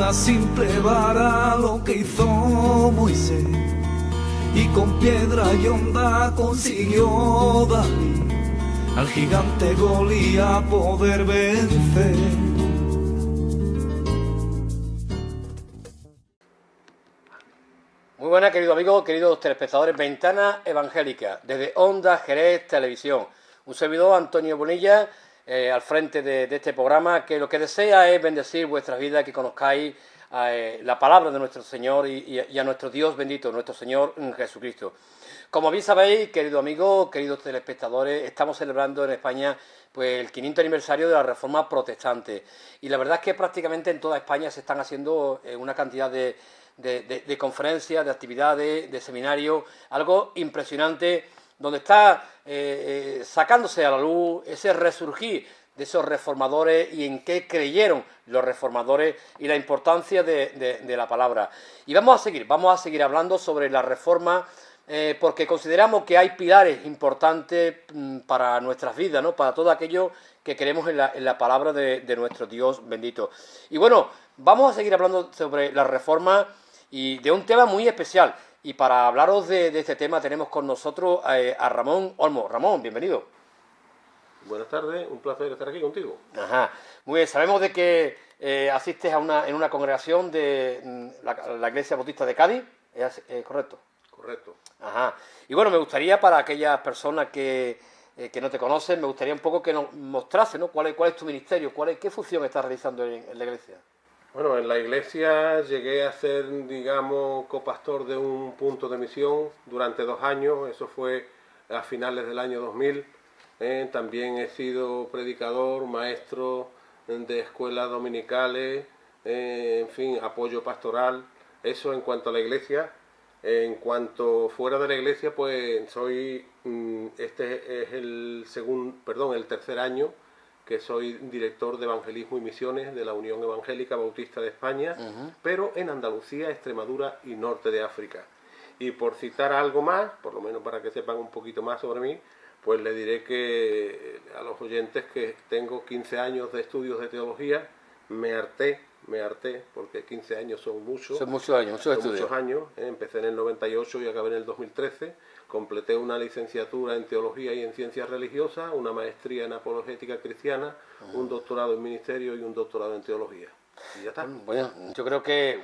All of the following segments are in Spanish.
una simple vara lo que hizo Moisés, y con piedra y honda consiguió David al gigante Goliat poder vencer. Muy buenas, queridos amigos, queridos telespectadores, Ventana Evangélica, desde Onda Jerez Televisión. Un servidor, Antonio Bonilla, al frente de este programa, que lo que desea es bendecir vuestras vidas, que conozcáis la palabra de nuestro Señor y a nuestro Dios bendito, nuestro Señor Jesucristo. Como bien sabéis, queridos amigos, queridos telespectadores, estamos celebrando en España pues el 500 aniversario de la Reforma Protestante. Y la verdad es que prácticamente en toda España se están haciendo una cantidad de conferencias, de actividades, de seminarios, algo impresionante, donde está sacándose a la luz ese resurgir de esos reformadores y en qué creyeron los reformadores y la importancia de la palabra. Y vamos a seguir hablando sobre la reforma, porque consideramos que hay pilares importantes para nuestras vidas, ¿no? Para todo aquello que creemos en la palabra de nuestro Dios bendito. Y bueno, vamos a seguir hablando sobre la reforma y de un tema muy especial. Y para hablaros de este tema tenemos con nosotros a Ramón Olmo. Ramón, bienvenido. Buenas tardes, un placer estar aquí contigo. Ajá, muy bien, sabemos de que asistes en una congregación de la Iglesia Bautista de Cádiz, ¿es correcto? Correcto. Ajá, y bueno, me gustaría para aquellas personas que no te conocen, me gustaría un poco que nos mostrase, ¿no? ¿Cuál es tu ministerio? ¿Qué función estás realizando en la iglesia? Bueno, en la iglesia llegué a ser, digamos, copastor de un punto de misión durante 2 años, eso fue a finales del año 2000. También he sido predicador, maestro de escuelas dominicales, en fin, apoyo pastoral, eso en cuanto a la iglesia. En cuanto fuera de la iglesia, pues soy, este es el tercer año que soy director de Evangelismo y Misiones de la Unión Evangélica Bautista de España, pero en Andalucía, Extremadura y Norte de África. Y por citar algo más, por lo menos para que sepan un poquito más sobre mí, pues le diré que a los oyentes que tengo 15 años de estudios de teología, me harté, porque 15 años son muchos. Son muchos años, muchos años. Empecé en el 98 y acabé en el 2013. Completé una licenciatura en Teología y en Ciencias Religiosas, una maestría en Apologética Cristiana, un doctorado en Ministerio y un doctorado en Teología. Y ya está. Bueno, yo creo que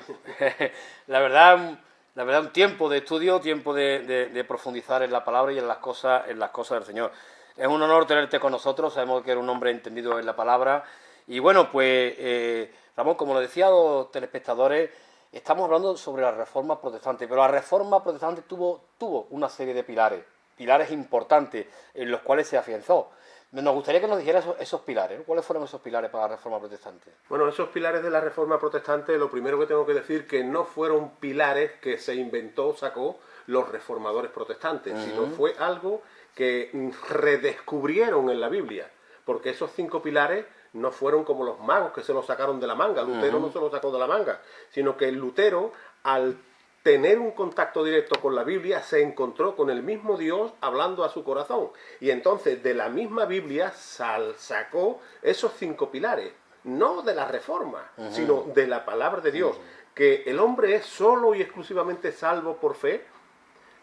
la verdad un tiempo de estudio, tiempo de profundizar en la palabra y en las cosas del Señor. Es un honor tenerte con nosotros, sabemos que eres un hombre entendido en la palabra. Y bueno, pues Ramón, como lo decía a los telespectadores, estamos hablando sobre la Reforma Protestante, pero la Reforma Protestante tuvo una serie de pilares importantes en los cuales se afianzó. Nos gustaría que nos dijeras esos pilares, ¿no? ¿Cuáles fueron esos pilares para la Reforma Protestante? Bueno, esos pilares de la Reforma Protestante, lo primero que tengo que decir que no fueron pilares que se inventó, sacó los reformadores protestantes, sino fue algo que redescubrieron en la Biblia, porque esos 5 pilares no fueron como los magos que se los sacaron de la manga. Lutero no se los sacó de la manga, sino que Lutero, al tener un contacto directo con la Biblia, se encontró con el mismo Dios hablando a su corazón. Y entonces de la misma Biblia sacó esos 5 pilares, no de la Reforma, sino de la palabra de Dios, que el hombre es solo y exclusivamente salvo por fe,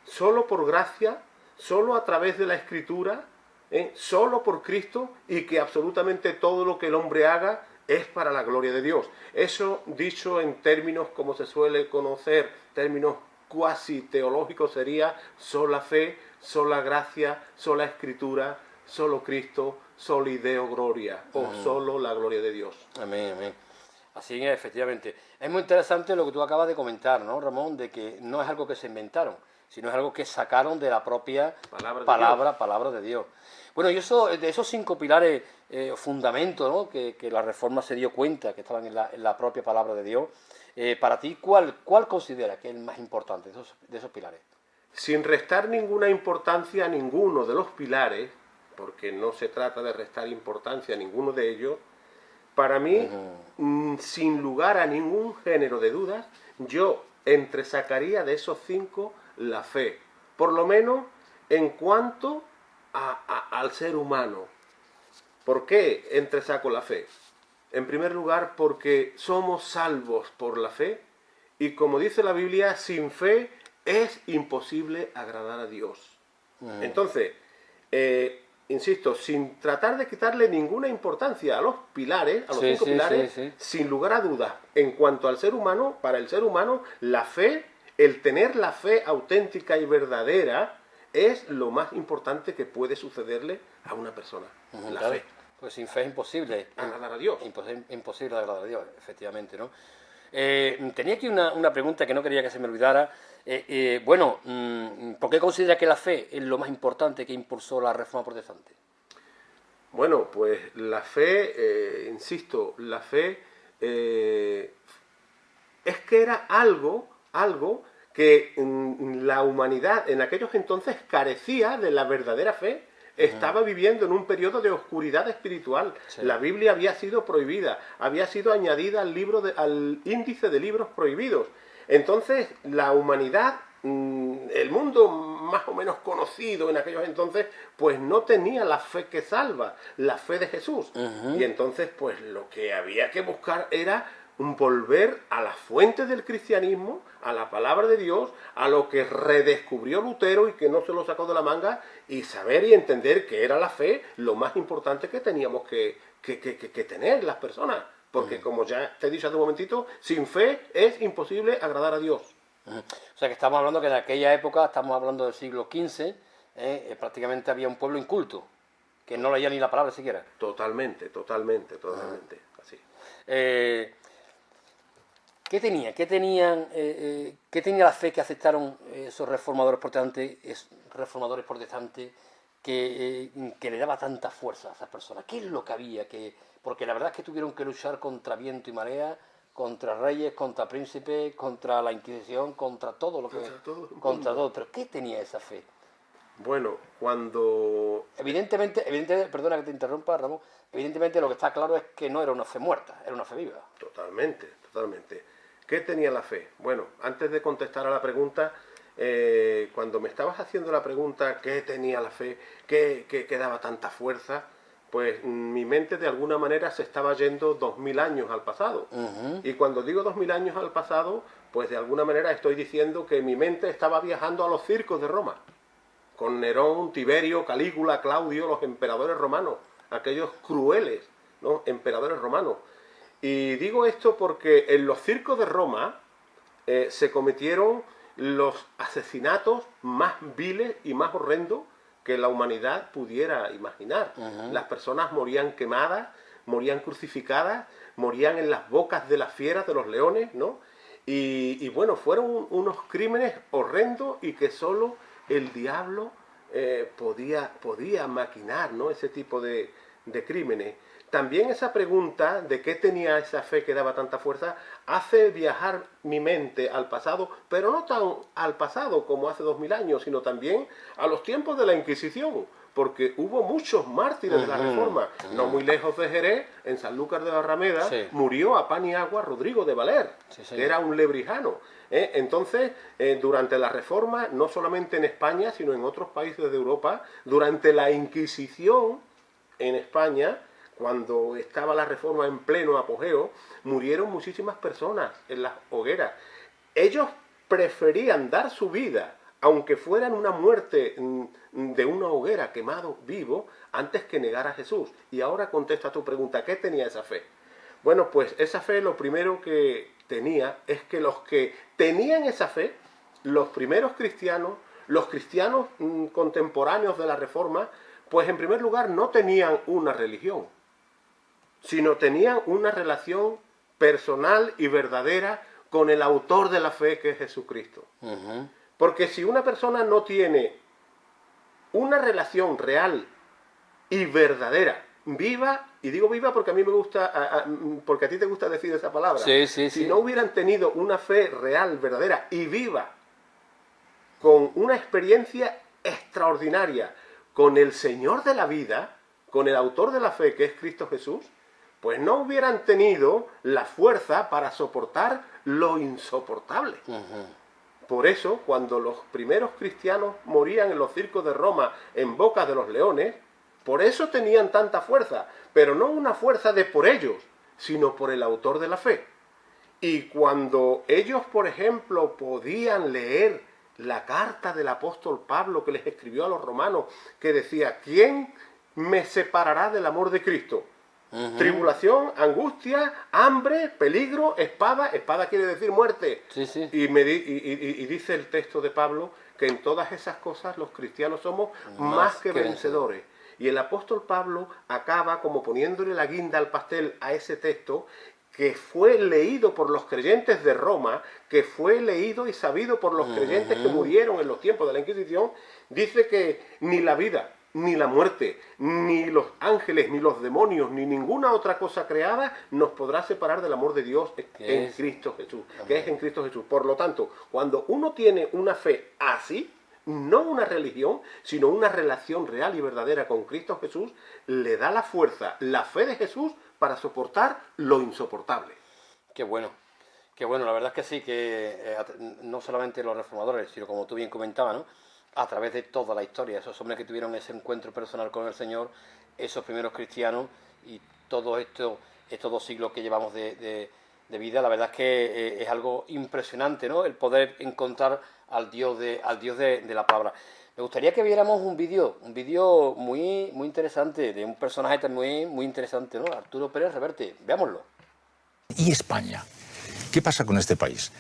solo por gracia, solo a través de la Escritura, solo por Cristo, y que absolutamente todo lo que el hombre haga es para la gloria de Dios. Eso, dicho en términos como se suele conocer, términos cuasi teológicos, sería sola fe, sola gracia, sola Escritura, solo Cristo, soli Deo gloria, o solo la gloria de Dios. Amén, amén. Así es, efectivamente. Es muy interesante lo que tú acabas de comentar, ¿no, Ramón? De que no es algo que se inventaron, sino es algo que sacaron de la propia palabra de Dios. Bueno, y de esos 5 pilares, fundamentos, ¿no? que la Reforma se dio cuenta que estaban en la propia palabra de Dios, para ti, ¿cuál considera que es el más importante de esos pilares? Sin restar ninguna importancia a ninguno de los pilares, porque no se trata de restar importancia a ninguno de ellos, para mí, sin lugar a ningún género de dudas, yo entresacaría de esos 5 la fe, por lo menos en cuanto al ser humano. ¿Por qué entresaco la fe? En primer lugar, porque somos salvos por la fe y como dice la Biblia, sin fe es imposible agradar a Dios. Entonces, insisto, sin tratar de quitarle ninguna importancia a los pilares, a los cinco pilares, sin lugar a dudas, en cuanto al ser humano, para el ser humano, la fe, el tener la fe auténtica y verdadera, es lo más importante que puede sucederle a una persona. La fe. Pues sin fe es imposible agradar a Dios. Imposible agradar a Dios, efectivamente, ¿no? Tenía aquí una pregunta que no quería que se me olvidara. ¿Por qué considera que la fe es lo más importante que impulsó la Reforma Protestante? Bueno, pues la fe, insisto, la fe es que era algo que la humanidad en aquellos entonces carecía de la verdadera fe. Estaba viviendo en un periodo de oscuridad espiritual. Sí. La Biblia había sido prohibida, había sido añadida al índice de libros prohibidos. Entonces, la humanidad, el mundo más o menos conocido en aquellos entonces, pues no tenía la fe que salva, la fe de Jesús. Y entonces, pues lo que había que buscar era volver a la fuente del cristianismo, a la palabra de Dios, a lo que redescubrió Lutero y que no se lo sacó de la manga, y saber y entender que era la fe lo más importante que teníamos que tener las personas. Porque como ya te he dicho hace un momentito, sin fe es imposible agradar a Dios. O sea que estamos hablando que en aquella época, estamos hablando del siglo XV, prácticamente había un pueblo inculto, que no leía ni la palabra siquiera. Totalmente, así. ¿Qué tenía la fe que aceptaron esos reformadores protestantes que le daba tanta fuerza a esas personas? ¿Qué es lo que había? Porque la verdad es que tuvieron que luchar contra viento y marea, contra reyes, contra príncipes, contra la Inquisición, contra todo lo que... Contra todo. ¿Pero qué tenía esa fe? Bueno, cuando... Evidentemente, perdona que te interrumpa, Ramón, evidentemente lo que está claro es que no era una fe muerta, era una fe viva. Totalmente. ¿Qué tenía la fe? Bueno, antes de contestar a la pregunta, cuando me estabas haciendo la pregunta, ¿qué tenía la fe? ¿Qué daba tanta fuerza? Pues mi mente de alguna manera se estaba yendo 2000 años al pasado. Y cuando digo 2000 años al pasado, pues de alguna manera estoy diciendo que mi mente estaba viajando a los circos de Roma, con Nerón, Tiberio, Calígula, Claudio, los emperadores romanos, aquellos crueles, ¿no? Emperadores romanos. Y digo esto porque en los circos de Roma se cometieron los asesinatos más viles y más horrendos que la humanidad pudiera imaginar. Las personas morían quemadas, morían crucificadas, morían en las bocas de las fieras, de los leones, ¿no? Y bueno, fueron unos crímenes horrendos y que solo el diablo podía maquinar, ¿no? Ese tipo de crímenes. También esa pregunta de qué tenía esa fe que daba tanta fuerza hace viajar mi mente al pasado, pero no tan al pasado como hace 2000 años, sino también a los tiempos de la Inquisición, porque hubo muchos mártires de la Reforma. No muy lejos de Jerez, en Sanlúcar de Barrameda, murió a pan y agua Rodrigo de Valer, que era un lebrijano. Entonces, durante la Reforma, no solamente en España, sino en otros países de Europa, durante la Inquisición en España, cuando estaba la Reforma en pleno apogeo, murieron muchísimas personas en las hogueras. Ellos preferían dar su vida, aunque fueran una muerte de una hoguera quemado vivo, antes que negar a Jesús. Y ahora contesta tu pregunta, ¿qué tenía esa fe? Bueno, pues esa fe lo primero que tenía es que los que tenían esa fe, los primeros cristianos, los cristianos contemporáneos de la Reforma, pues en primer lugar no tenían una religión, sino tenían una relación personal y verdadera con el autor de la fe, que es Jesucristo. Porque si una persona no tiene una relación real y verdadera, viva, y digo viva porque a mí me gusta, porque a ti te gusta decir esa palabra, si no hubieran tenido una fe real, verdadera y viva, con una experiencia extraordinaria con el Señor de la vida, con el autor de la fe, que es Cristo Jesús, pues no hubieran tenido la fuerza para soportar lo insoportable. Por eso, cuando los primeros cristianos morían en los circos de Roma en boca de los leones, por eso tenían tanta fuerza, pero no una fuerza de por ellos, sino por el autor de la fe. Y cuando ellos, por ejemplo, podían leer la carta del apóstol Pablo que les escribió a los romanos, que decía, ¿quién me separará del amor de Cristo? Tribulación, angustia, hambre, peligro, espada. Espada quiere decir muerte. Sí, sí. Y dice el texto de Pablo que en todas esas cosas los cristianos somos más que vencedores. Y el apóstol Pablo acaba como poniéndole la guinda al pastel a ese texto, que fue leído por los creyentes de Roma, que fue leído y sabido por los creyentes que murieron en los tiempos de la Inquisición. Dice que ni la vida, ni la muerte, ni los ángeles, ni los demonios, ni ninguna otra cosa creada nos podrá separar del amor de Dios en Cristo Jesús, que es en Cristo Jesús. Por lo tanto, cuando uno tiene una fe así, no una religión, sino una relación real y verdadera con Cristo Jesús, le da la fuerza, la fe de Jesús para soportar lo insoportable. Qué bueno, la verdad es que sí, que no solamente los reformadores, sino como tú bien comentabas, ¿no? A través de toda la historia, esos hombres que tuvieron ese encuentro personal con el Señor, esos primeros cristianos y todo esto, estos 2 siglos que llevamos de vida, la verdad es que es algo impresionante, ¿no? El poder encontrar al Dios de la palabra. Me gustaría que viéramos un vídeo muy interesante, de un personaje también muy interesante, ¿no? Arturo Pérez Reverte. Veámoslo. ¿Y España? ¿Qué pasa con este país?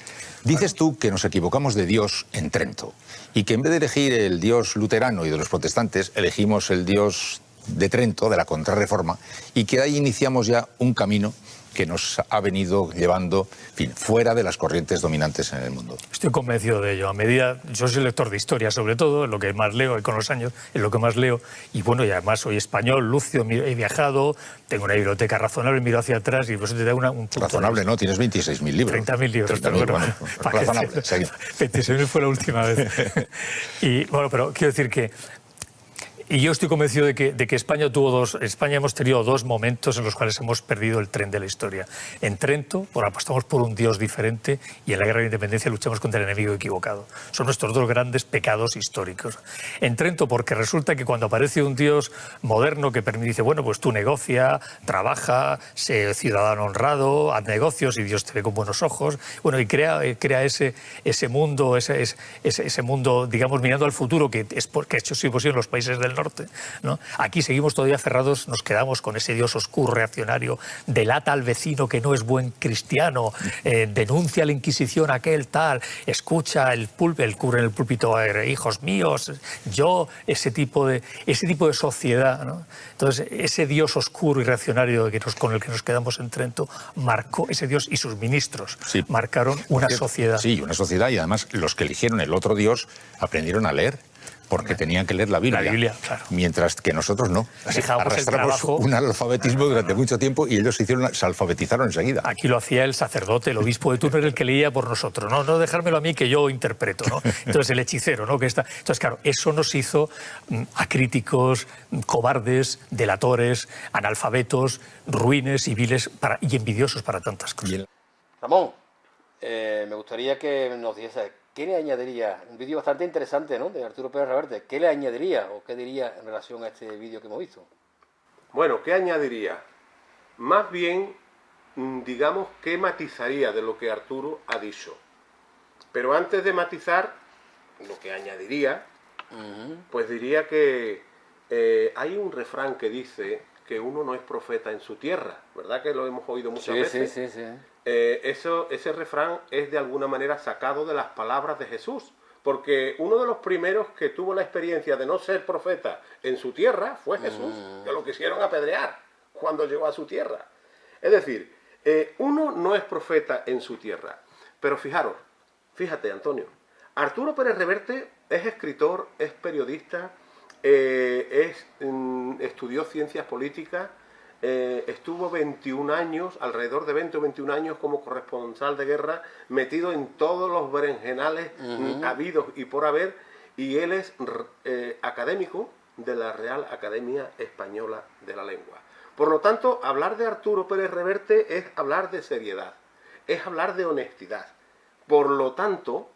Dices tú que nos equivocamos de Dios en Trento y que en vez de elegir el Dios luterano y de los protestantes, elegimos el Dios de Trento, de la Contrarreforma, y que ahí iniciamos ya un camino que nos ha venido llevando, en fin, fuera de las corrientes dominantes en el mundo. Estoy convencido de ello. A medida, yo soy lector de historia, sobre todo, es lo que más leo, y con los años es lo que más leo. Y bueno, y además soy español, lucio, he viajado, tengo una biblioteca razonable, miro hacia atrás y por eso te da un punto. Razonable, ¿no? Tienes 26.000 libros. 30.000 libros. 30.000, bueno, razonable. 26.000 fue la última vez. Y bueno, pero quiero decir que... Y yo estoy convencido de que España hemos tenido 2 momentos en los cuales hemos perdido el tren de la historia. En Trento, apostamos por un Dios diferente, y en la Guerra de Independencia luchamos contra el enemigo equivocado. Son nuestros 2 grandes pecados históricos. En Trento, porque resulta que cuando aparece un Dios moderno que dice, bueno, pues tú negocia, trabaja, sé ciudadano honrado, haz negocios y Dios te ve con buenos ojos, bueno, y crea ese mundo, ese mundo, digamos, mirando al futuro, que ha hecho sí posible en los países del norte, ¿no? Aquí seguimos todavía aferrados, nos quedamos con ese Dios oscuro, reaccionario, delata al vecino que no es buen cristiano, denuncia a la Inquisición aquel tal, escucha el cura en el púlpito, hijos míos, yo, ese tipo de sociedad, ¿no? Entonces, ese Dios oscuro y reaccionario con el que nos quedamos en Trento marcó, ese Dios y sus ministros marcaron una sociedad. Sí, una sociedad, y además los que eligieron el otro Dios aprendieron a leer, porque tenían que leer la Biblia. La Biblia, claro. Mientras que nosotros no. Arrastramos un analfabetismo durante mucho tiempo y ellos se alfabetizaron enseguida. Aquí lo hacía el sacerdote, el obispo de turno, el que leía por nosotros. No dejármelo a mí, que yo interpreto, ¿no? Entonces el hechicero, ¿no? Entonces, claro, eso nos hizo acríticos, cobardes, delatores, analfabetos, ruines, civiles y envidiosos para tantas cosas. Ramón, me gustaría que nos diese... ¿Qué le añadiría? Un vídeo bastante interesante, ¿no?, de Arturo Pérez Reverte. ¿Qué le añadiría o qué diría en relación a este vídeo que hemos visto? Bueno, ¿qué añadiría? Más bien, digamos, ¿qué matizaría de lo que Arturo ha dicho? Pero antes de matizar lo que añadiría, pues diría que hay un refrán que dice que uno no es profeta en su tierra, ¿verdad? Que lo hemos oído muchas veces. Sí. Ese refrán es de alguna manera sacado de las palabras de Jesús, porque uno de los primeros que tuvo la experiencia de no ser profeta en su tierra fue Jesús, que lo quisieron apedrear cuando llegó a su tierra. Es decir, uno no es profeta en su tierra, pero fíjate, Antonio, Arturo Pérez Reverte es escritor, es periodista, estudió ciencias políticas, estuvo 21 años, alrededor de 20 o 21 años como corresponsal de guerra, metido en todos los berenjenales habidos y por haber, y él es académico de la Real Academia Española de la Lengua. Por lo tanto, hablar de Arturo Pérez Reverte es hablar de seriedad, es hablar de honestidad. Por lo tanto,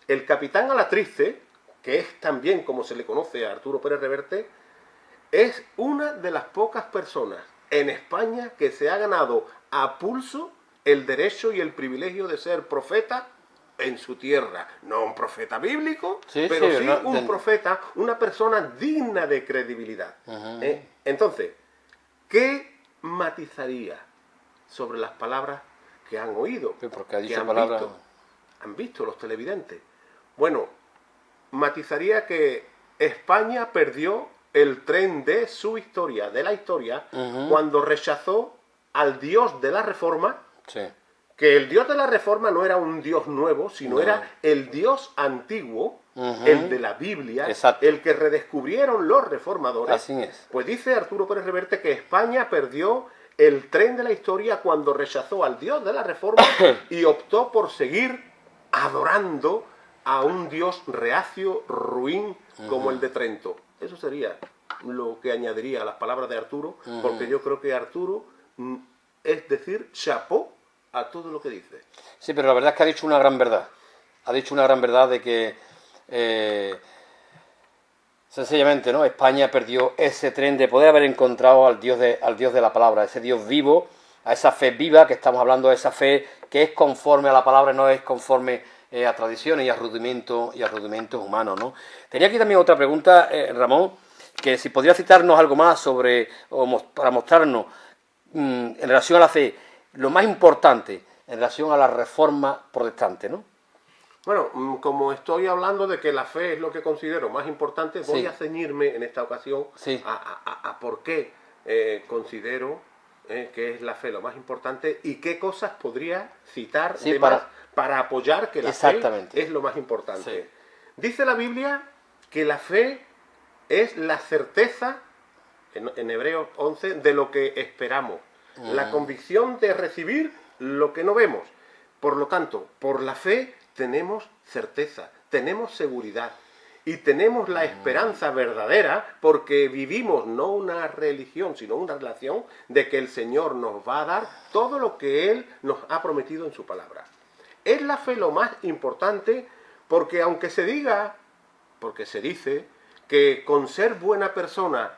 el capitán Alatriste, que es también como se le conoce a Arturo Pérez Reverte, es una de las pocas personas en España que se ha ganado a pulso el derecho y el privilegio de ser profeta en su tierra. No un profeta bíblico, Sí, pero sí, sí ¿verdad? un profeta, una persona digna de credibilidad. Entonces, ¿qué matizaría sobre las palabras que han oído? Sí, porque ha que dicho palabras... han visto los televidentes? Bueno, matizaría que España perdió el tren de su historia, de la historia, cuando rechazó al Dios de la Reforma, Sí. que el Dios de la Reforma no era un Dios nuevo, sino era el Dios antiguo, el de la Biblia, Exacto. el que redescubrieron los reformadores. Así es. Pues dice Arturo Pérez Reverte que España perdió el tren de la historia cuando rechazó al Dios de la Reforma y optó por seguir adorando a un Dios reacio, ruin, como el de Trento. Eso sería lo que añadiría a las palabras de Arturo, porque yo creo que Arturo es decir chapó a todo lo que dice. Sí, pero la verdad es que ha dicho una gran verdad. Ha dicho una gran verdad de que sencillamente, ¿no? España perdió ese tren de poder haber encontrado al Dios de la palabra, ese Dios vivo, a esa fe viva que estamos hablando, a esa fe que es conforme a la palabra, no es conforme a tradiciones y a rudimentos humanos, ¿no? Tenía aquí también otra pregunta, Ramón, que si podría citarnos algo más sobre, para mostrarnos en relación a la fe, lo más importante en relación a la reforma protestante, ¿no? Bueno, como estoy hablando de que la fe es lo que considero más importante, voy Sí. a ceñirme en esta ocasión Sí. a por qué considero que es la fe lo más importante y qué cosas podría citar Sí, de más para apoyar que la fe Exactamente. es lo más importante. Sí. Dice la Biblia que la fe es la certeza, en Hebreos 11, de lo que esperamos, la convicción de recibir lo que no vemos. Por lo tanto, por la fe tenemos certeza, tenemos seguridad y tenemos la esperanza verdadera porque vivimos no una religión, sino una relación de que el Señor nos va a dar todo lo que Él nos ha prometido en su palabra. Es la fe lo más importante porque aunque se diga, porque se dice, que con ser buena persona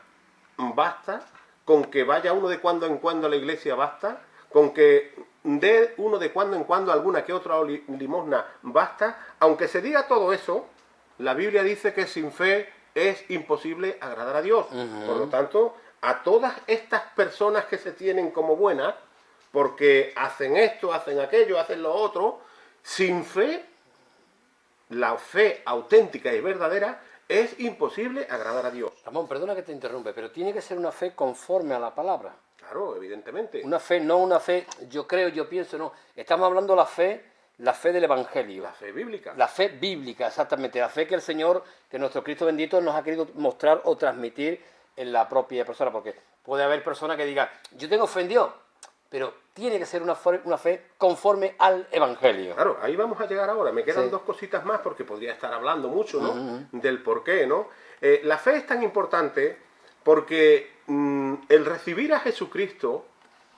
basta, con que vaya uno de cuando en cuando a la iglesia basta, con que dé uno de cuando en cuando alguna que otra limosna basta, aunque se diga todo eso, la Biblia dice que sin fe es imposible agradar a Dios. Por lo tanto, a todas estas personas que se tienen como buenas, porque hacen esto, hacen aquello, hacen lo otro, sin fe, la fe auténtica y verdadera, es imposible agradar a Dios. Ramón, perdona que te interrumpe, pero tiene que ser una fe conforme a la palabra. Claro, evidentemente. Una fe, no una fe, yo creo, yo pienso, no. Estamos hablando de la fe del Evangelio. La fe bíblica. La fe bíblica, exactamente. La fe que el Señor, que nuestro Cristo bendito nos ha querido mostrar o transmitir en la propia persona. Porque puede haber personas que digan, yo tengo fe en Dios, pero tiene que ser una fe conforme al Evangelio. Claro, ahí vamos a llegar ahora. Me quedan Sí. dos cositas más porque podría estar hablando mucho, ¿no? Del por qué, ¿no? La fe es tan importante porque el recibir a Jesucristo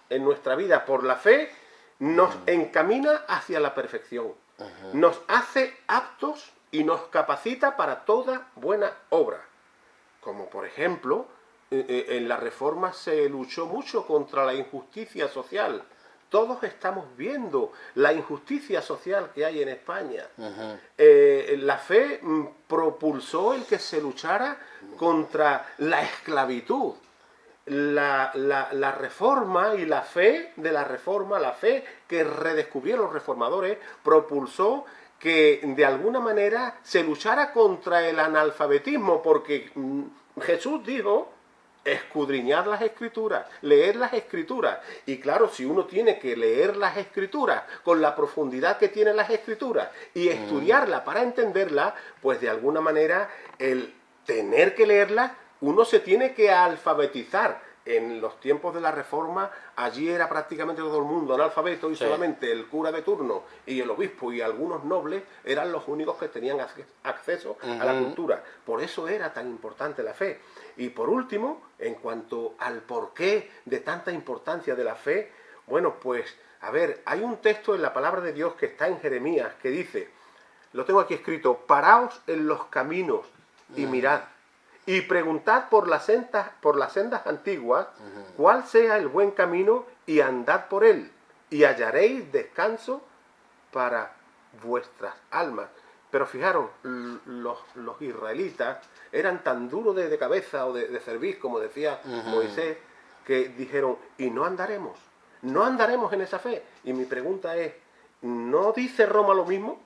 en nuestra vida por la fe nos encamina hacia la perfección. Nos hace aptos y nos capacita para toda buena obra. Como por ejemplo, en la Reforma se luchó mucho contra la injusticia social. Todos estamos viendo la injusticia social que hay en España. La fe propulsó el que se luchara contra la esclavitud. La reforma y la fe de la reforma, la fe que redescubrieron los reformadores, propulsó que de alguna manera se luchara contra el analfabetismo, porque Jesús dijo: escudriñar las escrituras, leer las escrituras. Y claro, si uno tiene que leer las escrituras con la profundidad que tienen las escrituras y estudiarlas para entenderlas, pues de alguna manera el tener que leerlas, uno se tiene que alfabetizar. En los tiempos de la Reforma, allí era prácticamente todo el mundo analfabeto y Sí. solamente el cura de turno y el obispo y algunos nobles eran los únicos que tenían acceso a la cultura. Por eso era tan importante la fe. Y por último, en cuanto al porqué de tanta importancia de la fe, bueno, pues, a ver, hay un texto en la palabra de Dios que está en Jeremías que dice, lo tengo aquí escrito: paraos en los caminos y mirad, y preguntad por las sendas antiguas cuál sea el buen camino y andad por él, y hallaréis descanso para vuestras almas. Pero fijaros, los israelitas eran tan duros de cabeza o de cerviz, como decía Moisés, que dijeron, y no andaremos en esa fe. Y mi pregunta es, ¿no dice Roma lo mismo?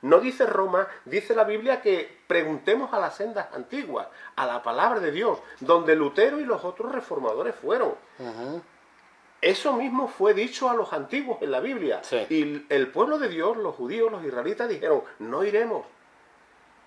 ¿No dice Roma, dice la Biblia que preguntemos a las sendas antiguas, a la palabra de Dios, donde Lutero y los otros reformadores fueron? Eso mismo fue dicho a los antiguos en la Biblia. Sí. Y el pueblo de Dios, los judíos, los israelitas, dijeron, no iremos.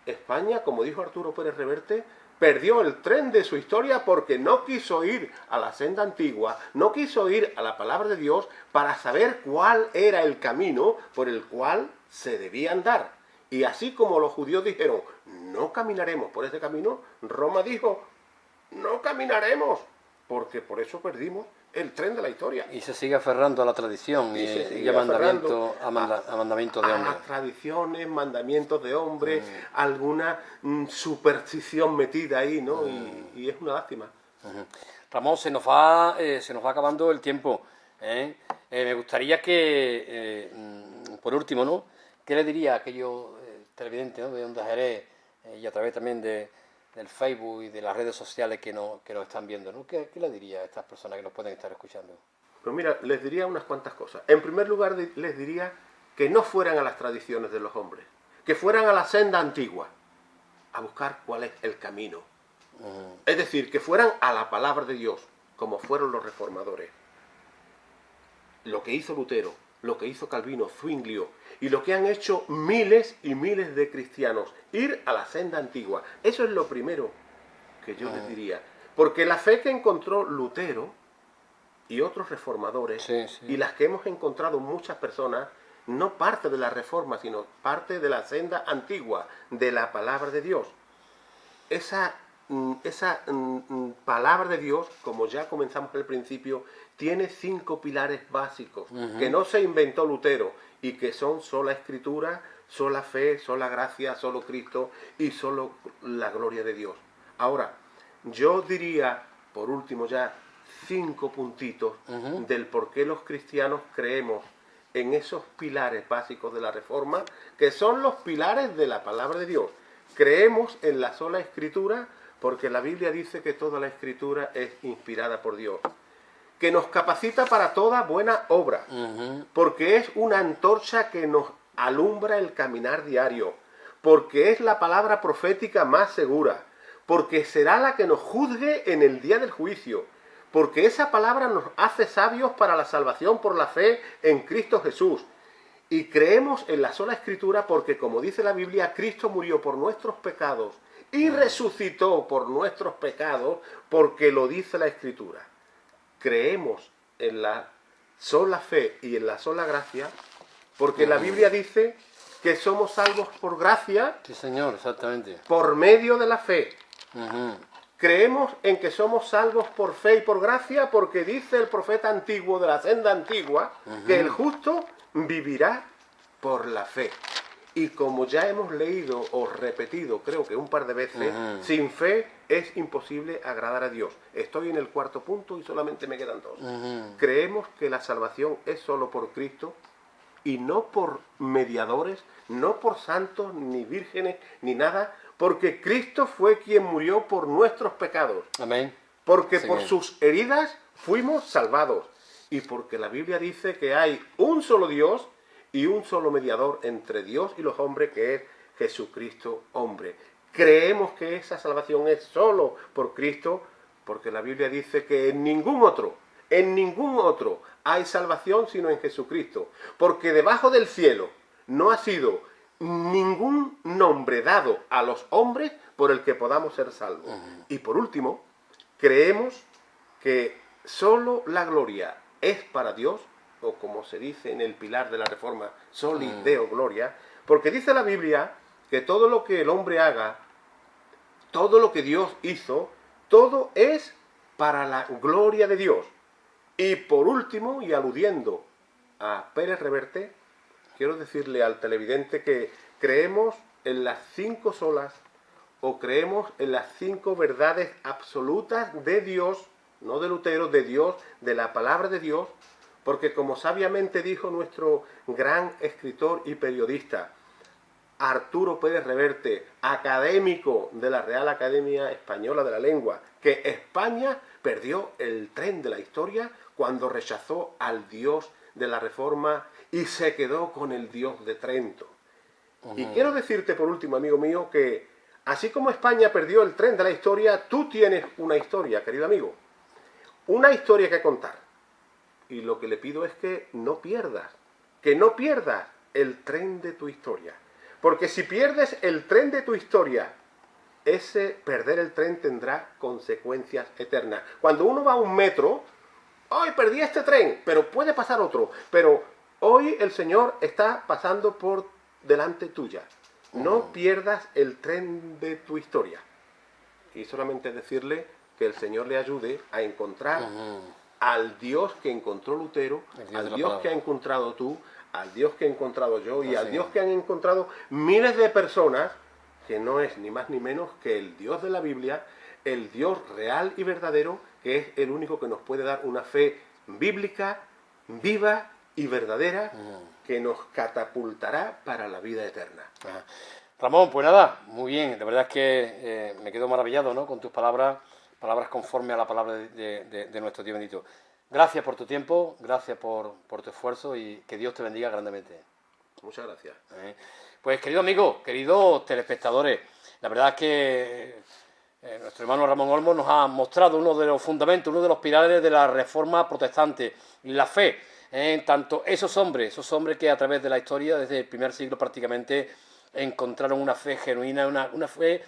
España, como dijo Arturo Pérez Reverte, perdió el tren de su historia porque no quiso ir a la senda antigua, no quiso ir a la palabra de Dios para saber cuál era el camino por el cual se debía andar. Y así como los judíos dijeron, no caminaremos por ese camino, Roma dijo, no caminaremos, porque por eso perdimos el tren de la historia. Y se sigue aferrando a la tradición y a mandamientos de hombre. A tradiciones, mandamientos de hombre, alguna superstición metida ahí, ¿no? Y es una lástima. Ramón, se nos va acabando el tiempo. Me gustaría que, por último, ¿no? ¿Qué le diría a aquellos televidentes, ¿no?, de Onda Jerez y a través también del Facebook y de las redes sociales que nos están viendo, ¿no? ¿Qué le diría a estas personas que nos pueden estar escuchando? Pues mira, les diría unas cuantas cosas. En primer lugar, les diría que no fueran a las tradiciones de los hombres, que fueran a la senda antigua, a buscar cuál es el camino. Es decir, que fueran a la palabra de Dios, como fueron los reformadores. Lo que hizo Lutero, lo que hizo Calvino, Zwinglio, y lo que han hecho miles y miles de cristianos, ir a la senda antigua. Eso es lo primero que yo les diría. Porque la fe que encontró Lutero y otros reformadores, y las que hemos encontrado muchas personas, no parte de la reforma, sino parte de la senda antigua, de la palabra de Dios. Esa palabra de Dios, como ya comenzamos al principio, tiene 5 pilares básicos que no se inventó Lutero y que son sola escritura, sola fe, sola gracia, solo Cristo y solo la gloria de Dios. Ahora, yo diría, por último ya, 5 puntitos del por qué los cristianos creemos en esos pilares básicos de la Reforma, que son los pilares de la palabra de Dios. Creemos en la sola escritura porque la Biblia dice que toda la escritura es inspirada por Dios, que nos capacita para toda buena obra, porque es una antorcha que nos alumbra el caminar diario, porque es la palabra profética más segura, porque será la que nos juzgue en el día del juicio, porque esa palabra nos hace sabios para la salvación por la fe en Cristo Jesús. Y creemos en la sola escritura porque, como dice la Biblia, Cristo murió por nuestros pecados y resucitó por nuestros pecados, porque lo dice la escritura. Creemos en la sola fe y en la sola gracia, porque la Biblia dice que somos salvos por gracia. Sí, señor, exactamente. Por medio de la fe. Creemos en que somos salvos por fe y por gracia, porque dice el profeta antiguo de la senda antigua, que el justo vivirá por la fe. Y como ya hemos leído o repetido, creo que un par de veces, sin fe es imposible agradar a Dios. Estoy en el 4º punto y solamente me quedan 2. Creemos que la salvación es solo por Cristo y no por mediadores, no por santos, ni vírgenes, ni nada, porque Cristo fue quien murió por nuestros pecados. Amén. Porque por sus heridas fuimos salvados. Y porque la Biblia dice que hay un solo Dios y un solo mediador entre Dios y los hombres, que es Jesucristo hombre. Creemos que esa salvación es solo por Cristo, porque la Biblia dice que en ningún otro hay salvación sino en Jesucristo. Porque debajo del cielo no ha sido ningún nombre dado a los hombres por el que podamos ser salvos. Y por último, creemos que solo la gloria es para Dios, o como se dice en el pilar de la Reforma, soli Deo gloria, porque dice la Biblia que todo lo que el hombre haga, todo lo que Dios hizo, todo es para la gloria de Dios. Y por último, y aludiendo a Pérez Reverte, quiero decirle al televidente que creemos en las 5 solas, o creemos en las 5 verdades absolutas de Dios, no de Lutero, de Dios, de la palabra de Dios, porque como sabiamente dijo nuestro gran escritor y periodista, Arturo Pérez Reverte, académico de la Real Academia Española de la Lengua, que España perdió el tren de la historia cuando rechazó al Dios de la Reforma y se quedó con el Dios de Trento. Y quiero decirte por último, amigo mío, que así como España perdió el tren de la historia, tú tienes una historia, querido amigo. Una historia que contar. Y lo que le pido es que no pierdas el tren de tu historia. Porque si pierdes el tren de tu historia, ese perder el tren tendrá consecuencias eternas. Cuando uno va a un metro, hoy perdí este tren, pero puede pasar otro. Pero hoy el Señor está pasando por delante tuya. No pierdas el tren de tu historia. Y solamente decirle que el Señor le ayude a encontrar al Dios que encontró Lutero, al Dios que ha encontrado tú, al Dios que he encontrado yo y al Dios que han encontrado miles de personas, que no es ni más ni menos que el Dios de la Biblia, el Dios real y verdadero, que es el único que nos puede dar una fe bíblica, viva y verdadera, que nos catapultará para la vida eterna. Ramón, pues nada, muy bien, la verdad es que me quedo maravillado, ¿no?, con tus palabras conforme a la palabra de nuestro Dios bendito. Gracias por tu tiempo, gracias por tu esfuerzo y que Dios te bendiga grandemente. Muchas gracias. Pues querido amigo, queridos telespectadores, la verdad es que nuestro hermano Ramón Olmos nos ha mostrado uno de los fundamentos, uno de los pilares de la Reforma protestante, la fe. Tanto esos hombres que a través de la historia, desde el primer siglo prácticamente, encontraron una fe genuina, una fe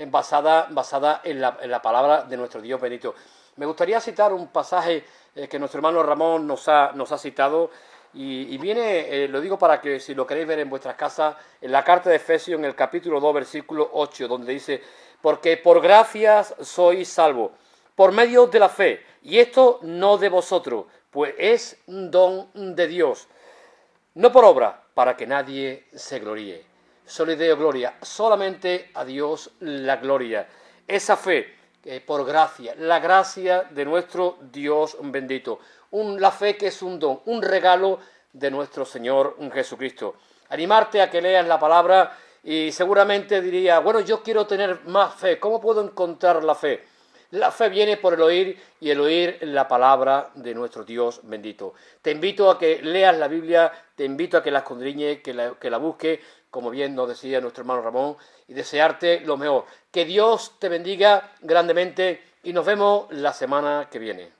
basada en la palabra de nuestro Dios bendito. Me gustaría citar un pasaje que nuestro hermano Ramón nos ha citado y viene, lo digo para que si lo queréis ver en vuestras casas, en la carta de Efesios, en el capítulo 2, versículo 8, donde dice: porque por gracias sois salvos, por medio de la fe, y esto no de vosotros, pues es un don de Dios, no por obra, para que nadie se gloríe. Solo Deo gloria, solamente a Dios la gloria. Esa fe, por gracia, la gracia de nuestro Dios bendito. La fe que es un don, un regalo de nuestro Señor Jesucristo. Animarte a que leas la palabra y seguramente diría, bueno, yo quiero tener más fe. ¿Cómo puedo encontrar la fe? La fe viene por el oír y el oír la palabra de nuestro Dios bendito. Te invito a que leas la Biblia, te invito a que la escudriñes, que la busques, como bien nos decía nuestro hermano Ramón, y desearte lo mejor. Que Dios te bendiga grandemente y nos vemos la semana que viene.